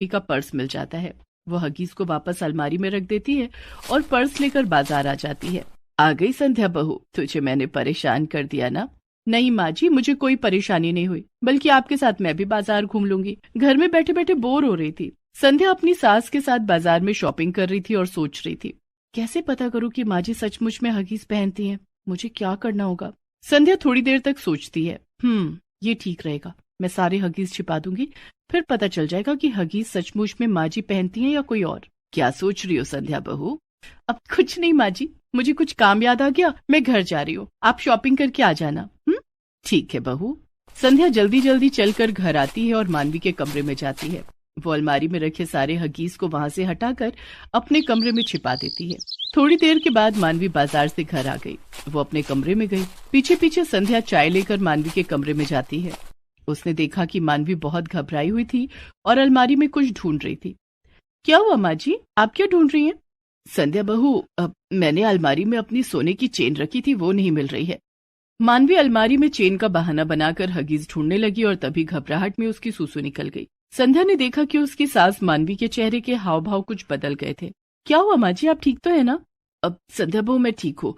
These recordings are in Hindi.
का पर्स मिल जाता है। वो हगीज को वापस अलमारी में रख देती है और पर्स लेकर बाजार आ जाती है। आ गई संध्या बहू, तुझे मैंने परेशान कर दिया ना? नहीं माँ जी, मुझे कोई परेशानी नहीं हुई, बल्कि आपके साथ मैं भी बाजार घूम लूंगी। घर में बैठे बैठे बोर हो रही थी। संध्या अपनी सास के साथ बाजार में शॉपिंग कर रही थी और सोच रही थी, कैसे पता करूं कि माँ जी सचमुच में हगीज पहनती हैं? मुझे क्या करना होगा? संध्या थोड़ी देर तक सोचती है। ये ठीक रहेगा, मैं सारे हगीज छिपा दूंगी, फिर पता चल जाएगा कि हगीज सचमुच में माँ जी पहनती हैं या कोई और। क्या सोच रही हो संध्या बहू? अब कुछ नहीं माँ जी, मुझे कुछ काम याद आ गया, मैं घर जा रही हूँ, आप शॉपिंग करके आ जाना। ठीक है बहू। संध्या जल्दी जल्दी चलकर घर आती है और मानवी के कमरे में जाती है। वो अलमारी में रखे सारे हगीज को वहां से हटाकर अपने कमरे में छिपा देती है। थोड़ी देर के बाद मानवी बाजार से घर आ गई। वो अपने कमरे में गई। पीछे पीछे संध्या चाय लेकर मानवी के कमरे में जाती है। उसने देखा कि मानवी बहुत घबराई हुई थी और अलमारी में कुछ ढूंढ रही थी। क्या हुआ माँ जी, आप क्या ढूंढ रही हैं? संध्या बहू, मैंने अलमारी में अपनी सोने की चेन रखी थी, वो नहीं मिल रही है। मानवी अलमारी में चेन का बहाना बनाकर हगीज ढूंढने लगी और तभी घबराहट में उसकी सूसू निकल गई। संध्या ने देखा कि उसकी सास मानवी के चेहरे के हाव भाव कुछ बदल गए थे। क्या हुआ माँ जी, आप ठीक तो है ना? अब संध्या बहू, मैं ठीक हूँ।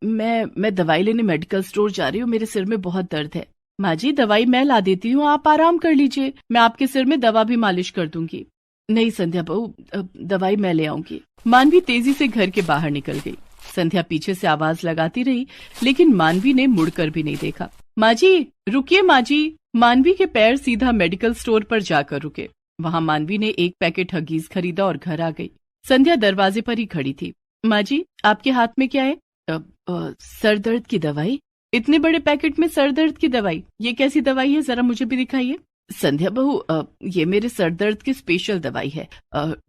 मैं दवाई लेने मेडिकल स्टोर जा रही हूँ, मेरे सिर में बहुत दर्द है। माँ जी, दवाई मैं ला देती हूँ, आप आराम कर लीजिए, मैं आपके सिर में दवा भी मालिश कर दूंगी। नहीं संध्या बहू, दवाई मैं ले आऊंगी। मानवी तेजी से घर के बाहर निकल गई। संध्या पीछे से आवाज लगाती रही, लेकिन मानवी ने मुड़कर भी नहीं देखा। माँ जी, रुकिए माँ जी। मानवी के पैर सीधा मेडिकल स्टोर पर जाकर रुके। वहाँ मानवी ने एक पैकेट हगीज खरीदा और घर आ गई। संध्या दरवाजे पर ही खड़ी थी। माँ जी, आपके हाथ में क्या है? सर दर्द की दवाई। इतने बड़े पैकेट में सर दर्द की दवाई, ये कैसी दवाई है, जरा मुझे भी दिखाइए। संध्या बहू, ये मेरे सर दर्द की स्पेशल दवाई है।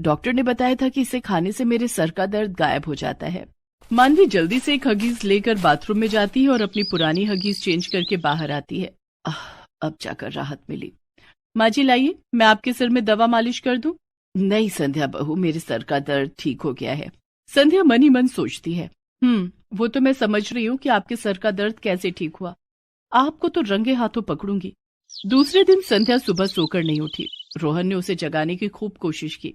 डॉक्टर ने बताया था कि इसे खाने से मेरे सर का दर्द गायब हो जाता है। मानवी जल्दी से एक हगीज लेकर बाथरूम में जाती है और अपनी पुरानी हगीज चेंज करके बाहर आती है। अब जाकर राहत मिली। माँ जी लाइए, मैं आपके सिर में दवा मालिश कर दूं। नहीं संध्या बहू, मेरे सर का दर्द ठीक हो गया है। संध्या मन ही मन सोचती है, वो तो मैं समझ रही हूँ कि आपके सर का दर्द कैसे ठीक हुआ। आपको तो रंगे हाथों पकड़ूंगी। दूसरे दिन संध्या सुबह सोकर नहीं उठी। रोहन ने उसे जगाने की खूब कोशिश की।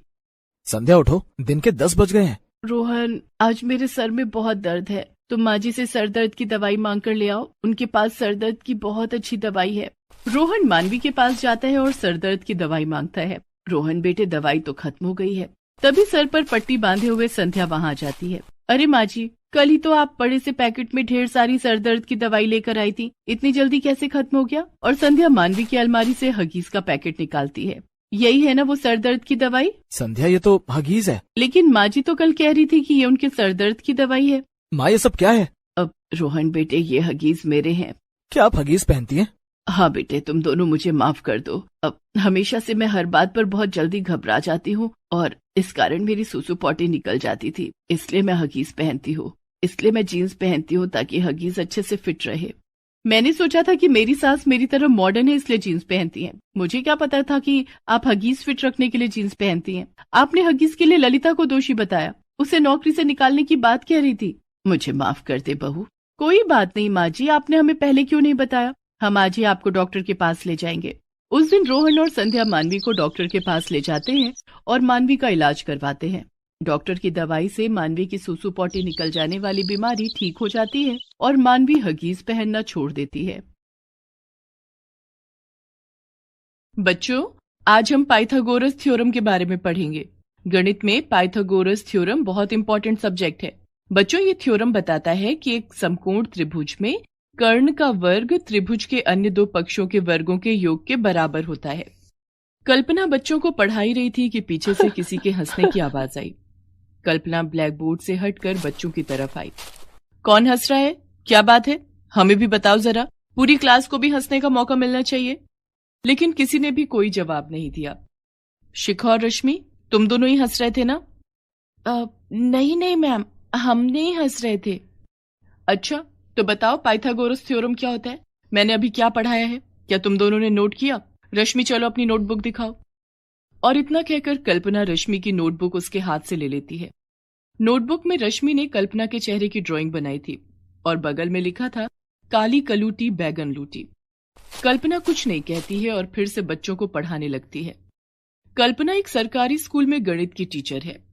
संध्या उठो, दिन के 10 बज गए हैं। रोहन, आज मेरे सर में बहुत दर्द है, तुम माँ जी से सर दर्द की दवाई मांग कर ले आओ, उनके पास सर दर्द की बहुत अच्छी दवाई है। रोहन मानवी के पास जाता है और सर दर्द की दवाई मांगता है। रोहन बेटे, दवाई तो खत्म हो गई है। तभी सर पर पट्टी बांधे हुए संध्या वहाँ आ जाती है। अरे माँ जी, कल ही तो आप बड़े से पैकेट में ढेर सारी सर दर्द की दवाई लेकर आई थी, इतनी जल्दी कैसे खत्म हो गया? और संध्या मानवी की अलमारी से हगीज का पैकेट निकालती है। यही है ना वो सर दर्द की दवाई? संध्या, ये तो हगीज है। लेकिन माँ जी तो कल कह रही थी कि ये उनके सर दर्द की दवाई है। माँ, ये सब क्या है? अब रोहन बेटे, ये हगीज मेरे हैं। क्या आप हगीज पहनती हैं? हाँ बेटे, तुम दोनों मुझे माफ कर दो। अब हमेशा से मैं हर बात पर बहुत जल्दी घबरा जाती हूँ और इस कारण मेरी सुसु पॉटी निकल जाती थी, इसलिए मैं हगीज पहनती हूँ। इसलिए मैं जीन्स पहनती हूँ ताकि हगीज अच्छे से फिट रहे। मैंने सोचा था कि मेरी सास मेरी तरह मॉडर्न है इसलिए जीन्स पहनती हैं। मुझे क्या पता था कि आप हगीज फिट रखने के लिए जीन्स पहनती हैं। आपने हगीज के लिए ललिता को दोषी बताया, उसे नौकरी से निकालने की बात कह रही थी। मुझे माफ कर दे बहू। कोई बात नहीं माँ जी, आपने हमें पहले क्यों नहीं बताया? हम आज ही आपको डॉक्टर के पास ले जाएंगे। उस दिन रोहन और संध्या मानवी को डॉक्टर के पास ले जाते हैं और मानवी का इलाज करवाते हैं। डॉक्टर की दवाई से मानवी की सुसु पॉटी निकल जाने वाली बीमारी ठीक हो जाती है और मानवी हगीज पहनना छोड़ देती है। बच्चों, आज हम पाइथागोरस थ्योरम के बारे में पढ़ेंगे। गणित में पाइथागोरस थ्योरम बहुत इंपॉर्टेंट सब्जेक्ट है। बच्चों, ये थ्योरम बताता है कि एक समकोण त्रिभुज में कर्ण का वर्ग त्रिभुज के अन्य दो पक्षों के वर्गों के योग के बराबर होता है। कल्पना बच्चों को पढ़ाई रही थी कि पीछे से किसी के हंसने की आवाज आई। कल्पना ब्लैक बोर्ड से हटकर बच्चों की तरफ आई। कौन हंस रहा है? क्या बात है? हमें भी बताओ जरा, पूरी क्लास को भी हंसने का मौका मिलना चाहिए। लेकिन किसी ने भी कोई जवाब नहीं दिया। शिखा और रश्मि, तुम दोनों ही हंस रहे थे ना? नहीं मैम, हम नहीं हंस रहे थे। अच्छा, तो बताओ पाइथागोरस थ्योरम क्या होता है? मैंने अभी क्या पढ़ाया है, क्या तुम दोनों ने नोट किया? रश्मि, चलो अपनी नोटबुक दिखाओ। और इतना कहकर कल्पना रश्मि की नोटबुक उसके हाथ से ले लेती है। नोटबुक में रश्मि ने कल्पना के चेहरे की ड्राइंग बनाई थी और बगल में लिखा था, काली कलूटी बैगन लूटी। कल्पना कुछ नहीं कहती है और फिर से बच्चों को पढ़ाने लगती है। कल्पना एक सरकारी स्कूल में गणित की टीचर है।